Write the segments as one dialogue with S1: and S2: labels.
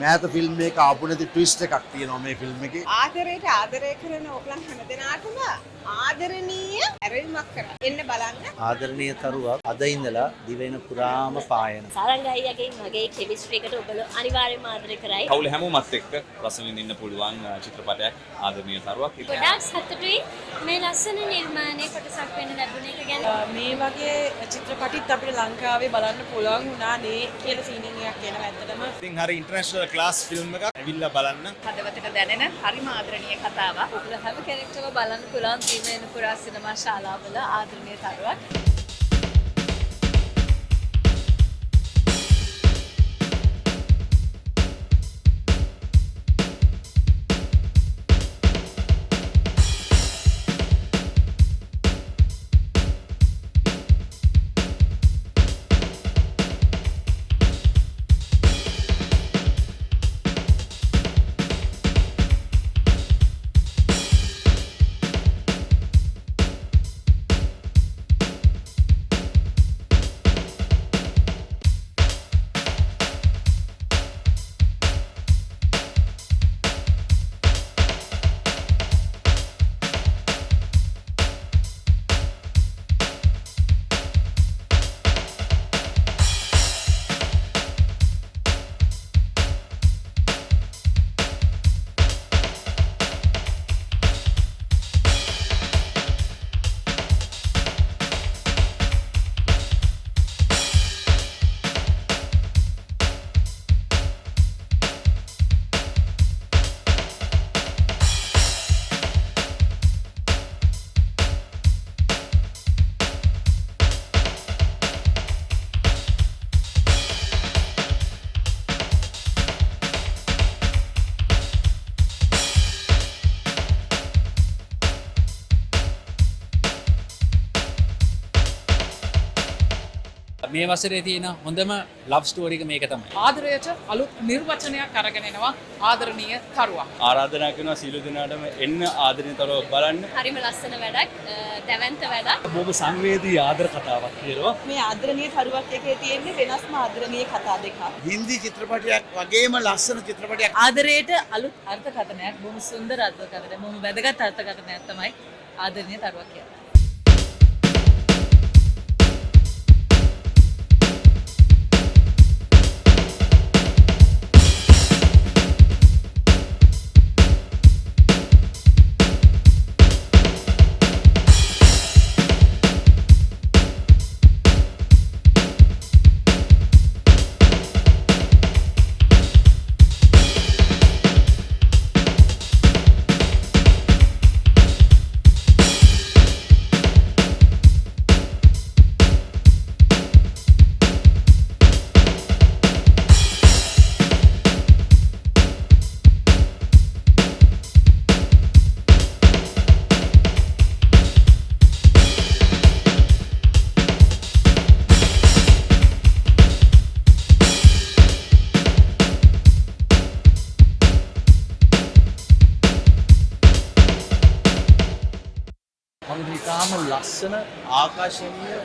S1: මෑත ෆිල්ම් එක ආපු නැති ට්විස්ට් එකක් තියෙනවා මේ ෆිල්ම් එකේ.
S2: ආදරයට ආදරය කරන ඕගලන් හැමදෙනාටම ආදරණීය ඇරයුමක් කරා. එන්න බලන්න.
S3: ආදරණීය තරුවක් අද ඉඳලා දිවෙන පුරාම පායන.
S4: සාරංග අයියාගේ මගේ කෙමිස්ට්‍රි එකට ඔබලා අනිවාර්යයෙන්ම ආදරය කරයි.
S5: කවුල හැමෝමත් එක්ක රස විඳින්න පුළුවන් චිත්‍රපටයක් ආදරණීය තරුවක්.
S4: ගොඩාක් සතුටුයි මේ ලස්සන නිර්මාණය කොටසක් වෙන්න ලැබුණ එක ගැන.
S2: මේ වගේ චිත්‍රපටිත් අපිට ලංකාවේ බලන්න පුළුවන් වුණා නේ කියලා ෆීලිං එකක් එනවා ඇත්තටම.
S5: ඉතින් හරි ඉන්ටර්නැෂනල් ක්ලාස් ෆිල්ම් එකක් ඇවිල්ලා බලන්න.
S2: හදවතට දැනෙන හරිම ආදරණීය කතාවක්.
S4: ඔබලා හැම කෙනෙක්ටම බලන්න පුළුවන් දිවෙන පුරා සිනමා ශාලාවල ආදරණීය තරුවක්.
S6: මේ වසරේ තියෙන හොඳම ලව් ස්ටෝරි එක මේක තමයි.
S2: ආදරයට අලුත් නිර්වචනයක් අරගෙන එනවා ආදරණීය තරුවක්.
S5: ආරාධනා කරනවා සියලු දෙනාටම එන්න ආදරණීය තරුවක් බලන්න.
S4: හරිම ලස්සන වැඩක්, දැවැන්ත වැඩක්.
S6: බොහොම සංවේදී ආදර කතාවක් කියනවා.
S2: මේ ආදරණීය තරුවක් එකේ තියෙන්නේ වෙනස්ම ආදරණීය කතා දෙකක්.
S1: හින්දි චිත්‍රපටයක් වගේම ලස්සන චිත්‍රපටයක්.
S2: ආදරයට අලුත් අර්ථකථනයක්, බොහොම සුන්දර අර්ථකථනයක්, බොහොම වැදගත් අර්ථකථනයක් තමයි ආදරණීය තරුවක් කියන්නේ.
S3: ඉතාම ලස්සන ආකර්ශනීය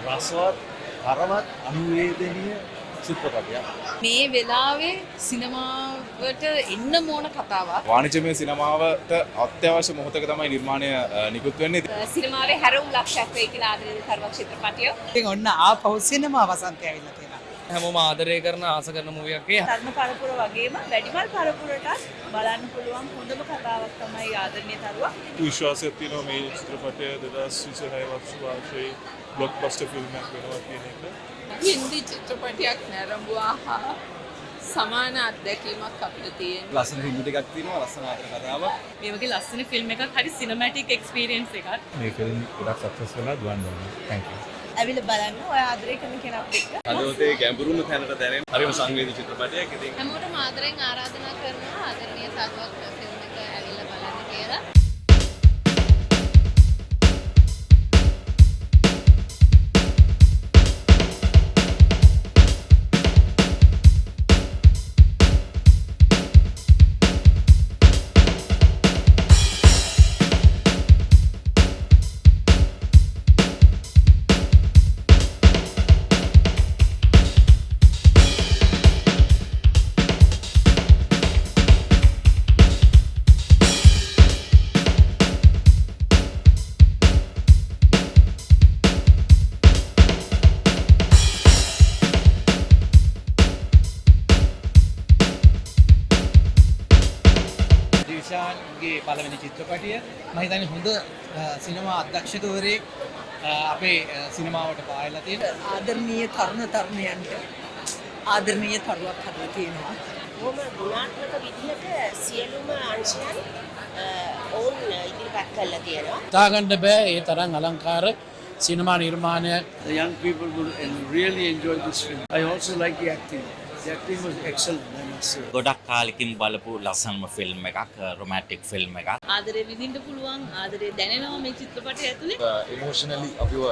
S3: රසවත් තරමත් අනුවේදනීය චිත්‍රපටයක්.
S2: මේ වෙලාවේ සිනමාවට එන්න ඕන කතාවක්.
S5: වාණිජමය සිනමාවට අත්‍යවශ්‍ය මොහොතක තමයි නිර්මාණය නිකුත් වෙන්නේ.
S2: සිනමාවේ හැරවුම් ලක්ෂයක් වෙයි කියලා ආදරණීය තරුවක් චිත්‍රපටය.
S7: ඉතින් ඔන්න ආපහු සිනමා වසන්තය ඇවිල්ලා තියෙනවා.
S6: හැමෝම ආදරය කරන ආස කරන මූවියක් එක.
S2: ධර්ම පරපුර වගේම වැඩිමල් පරපුරටත් බලන්න පුළුවන් හොඳම කතාවක් තමයි ආදරණීය තරුවක්.
S8: විශ්වාසයක් තියෙනවා මේ චිත්‍රපටය 2026 වර්ෂයේ බ්ලොක්බස්ටර් ෆිල්ම් එකක් වෙනවා කියන එක.
S2: හින්දි චිත්‍රපටයක් නැරඹුවා සමාන අත්දැකීමක් අපිට තියෙනවා.
S5: ලස්සන ෆිල්ම් ටිකක් තියෙනවා, ලස්සන ආදර කතාවක්.
S2: මේ වගේ ලස්සන ෆිල්ම් එකක් හරි සිනමැටික් එක්ස්පීරියන්ස් එකක්.
S8: මේ ෆිල්ම් ගොඩක් සක්සස් වෙලා දුවන් දුන්නා. thank you.
S2: ඇවිල්ලා බලන්න ඔය ආදරය කරන කෙනෙක් එක්ක.
S5: අදෝතේ ගැඹුරුම තැනට දැනෙන හරිම සංවේදී චිත්‍රපටයක්. ඉතින්
S4: හැමෝටම ආදරෙන් ආරාධනා කරනවා ආදරණීය තරුවක් ෆිල්ම් එක ඇවිල්ලා බලන්න කියලා.
S6: පළවෙනි චිත්‍රපටිය. මම හිතන්නේ හොඳ සිනමා අධ්‍යක්ෂකවරයෙක් අපේ සිනමාවට පායලා තියෙනවා.
S7: ආදරණීය තරුණ තරුණියන්ට ආදරණීය තරුවක් හදලා තියෙනවා.
S9: බොහොම ගුණාත්මක විදිහට සියලුම අංශයන් ඔවුන් ඉදිරිපත් කරලා තියෙනවා.
S6: හිතාගන්න බෑ ඒ තරම් අලංකාර සිනමා නිර්මාණයක්.
S3: The young people will really enjoy this film. I also like the acting. The acting was excellent, I must say.
S10: ගොඩක් කාලෙකින් බලපු ලස්සනම ෆිල්ම් එකක්, රොමැන්ටික් ෆිල්ම් එකක්.
S2: ආදරේ විඳින්න පුළුවන් ආදරේ දැනෙනවා මේ චිත්‍රපටය ඇතුලේ.
S5: ඉමෝෂනලි අපිව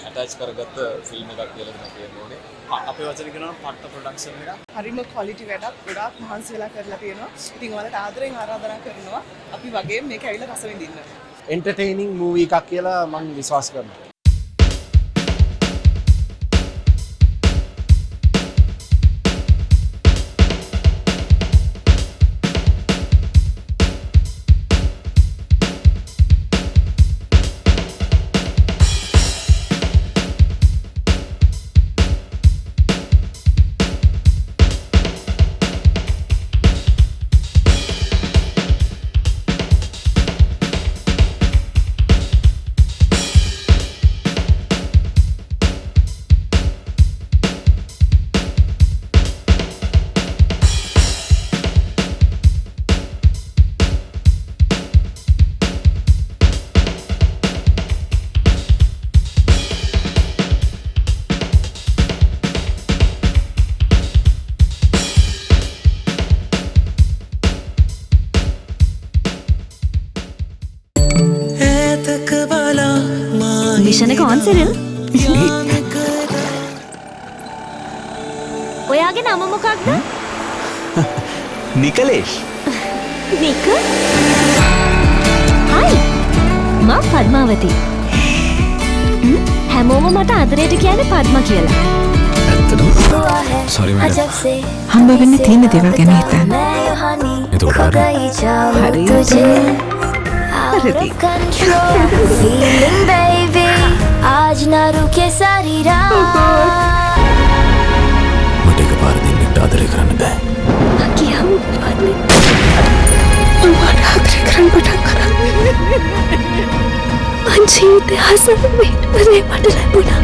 S5: ඇටච් කරගත්ත ෆිල්ම් එකක් කියලා තමයි කියන්න ඕනේ. අපේ වචන කියනවා පට්ට ප්‍රොඩක්ෂන් එකක්.
S7: හරිම ක්වොලිටි වැඩක් ගොඩාක් මහන්සි වෙලා කරලා තියෙනවා. ඉතින් ඔයාලට ආදරෙන් ආරාධනා කරනවා අපි වගේ මේක ඇවිල්ලා රස විඳින්න.
S1: එන්ටර්ටේනින් මූවී එකක් කියලා මම විශ්වාස කරනවා.
S11: විෂණ කොන්සිරල් ඔයාගේ නම මොකක්ද?
S10: නිකලේෂ්.
S11: නික? හයි මම පද්මාවති. හැමෝම මට ආදරයට කියන්නේ පද්මා කියලා.
S10: ඇත්තටම? Sorry madam.
S11: හම්බ වෙන්න තියෙන දේවල් ගැන හිතන්න. आज ना रुके सारी रात
S10: මට එකපාර දෙන්නට ආදරය කරන්න බෑ.
S11: बाकी हम बाद में तुम्हारा आदर करन पटक करा अंजी इतिहास में मुझे मत लैपुना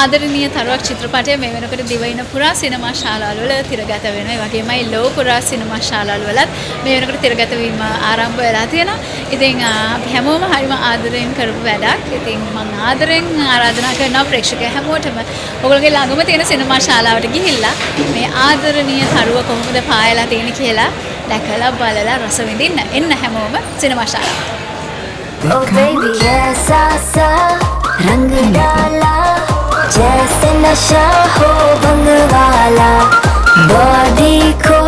S4: ආදරණීය තරුවක් චිත්‍රපටය මේ වෙනකොට දිවයින පුරා සිනමා ශාලාවල තිරගත වෙනවා. ඒ වගේමයි ලෝක පුරා සිනමා ශාලාවලත් මේ වෙනකොට තිරගත වීම ආරම්භ වෙලා තියෙනවා. ඉතින් අපි හැමෝම හරිම ආදරෙන් කරපු වැඩක්. ඉතින් මම ආදරෙන් ආරාධනා කරනවා ප්‍රේක්ෂකයන් හැමෝටම ඔයගොල්ලෝගේ ළඟම තියෙන සිනමා ශාලාවට ගිහිල්ලා මේ ආදරණීය තරුව කොහොමද පායලා තියෙන්නේ කියලා දැකලා බලලා රස විඳින්න. එන්න හැමෝම සිනමා ශාලාවට.
S11: Oh baby ऐसा सा रंग डाला जैसे नशा हो भंग वाला बॉडी को